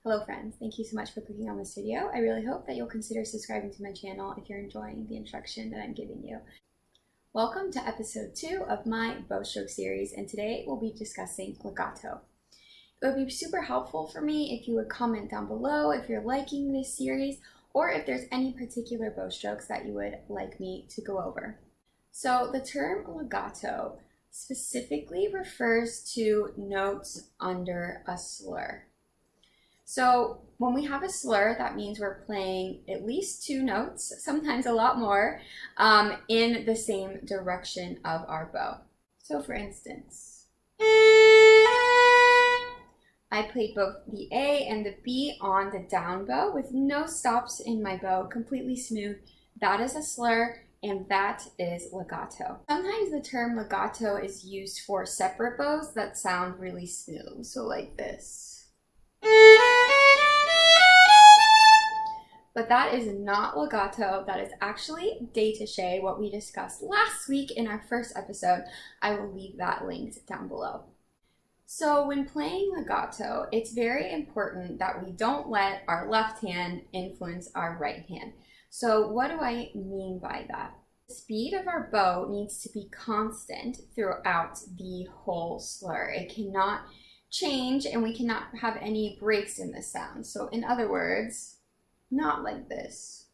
Hello friends, thank you so much for clicking on this video. I really hope that you'll consider subscribing to my channel if you're enjoying the instruction that I'm giving you. Welcome to episode 2 of my bow stroke series, and today we'll be discussing legato. It would be super helpful for me if you would comment down below if you're liking this series or if there's any particular bow strokes that you would like me to go over. So the term legato specifically refers to notes under a slur. So when we have a slur, that means we're playing at least 2 notes, sometimes a lot more, in the same direction of our bow. So for instance, I played both the A and the B on the down bow with no stops in my bow, completely smooth. That is a slur, and that is legato. Sometimes the term legato is used for separate bows that sound really smooth, so like this. But that is not legato. That is actually détaché, what we discussed last week in our first episode. I will leave that linked down below. So when playing legato, it's very important that we don't let our left hand influence our right hand. So what do I mean by that? The speed of our bow needs to be constant throughout the whole slur. It cannot change, and we cannot have any breaks in the sound. So in other words, not like this.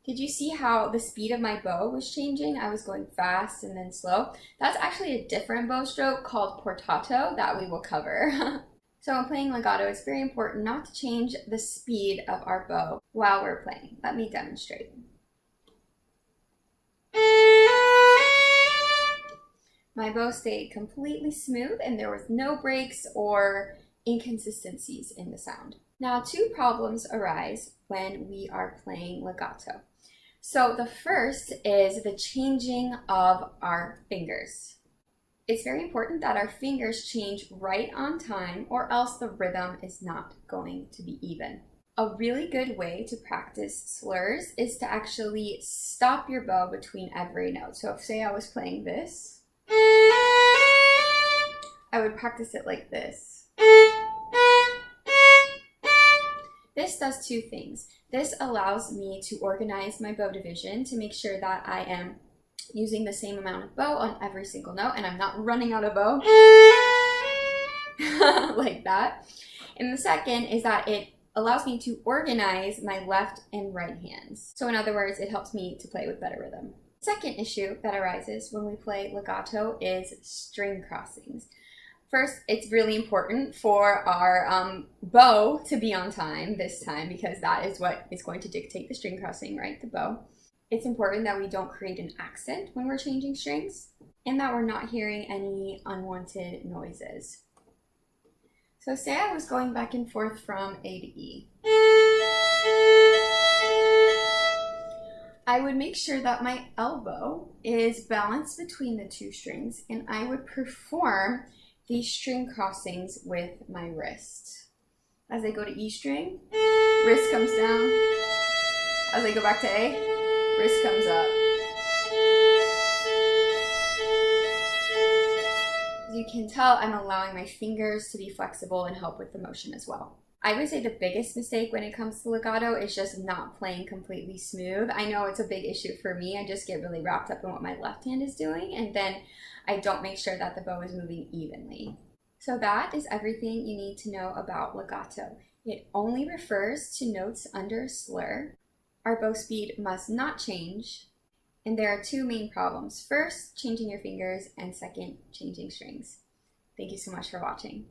Did you see how the speed of my bow was changing? I was going fast and then slow. That's actually a different bow stroke called portato that we will cover. So when playing legato, it's very important not to change the speed of our bow while we're playing. Let me demonstrate. My bow stayed completely smooth and there was no breaks or inconsistencies in the sound. Now, 2 problems arise when we are playing legato. So the first is the changing of our fingers. It's very important that our fingers change right on time, or else the rhythm is not going to be even. A really good way to practice slurs is to actually stop your bow between every note. So if, say, I was playing this, I would practice it like this. This does 2 things. This allows me to organize my bow division to make sure that I am using the same amount of bow on every single note and I'm not running out of bow like that. And the second is that it allows me to organize my left and right hands. So in other words, it helps me to play with better rhythm. Second issue that arises when we play legato is string crossings. First, it's really important for our bow to be on time this time, because that is what is going to dictate the string crossing, right? The bow. It's important that we don't create an accent when we're changing strings and that we're not hearing any unwanted noises. So say I was going back and forth from A to E. I would make sure that my elbow is balanced between the 2 strings, and I would perform these string crossings with my wrist. As I go to E string, wrist comes down. As I go back to A, wrist comes up. As you can tell, I'm allowing my fingers to be flexible and help with the motion as well. I would say the biggest mistake when it comes to legato is just not playing completely smooth. I know it's a big issue for me. I just get really wrapped up in what my left hand is doing, and then I don't make sure that the bow is moving evenly. So that is everything you need to know about legato. It only refers to notes under a slur. Our bow speed must not change, and there are 2 main problems. First, changing your fingers, and second, changing strings. Thank you so much for watching.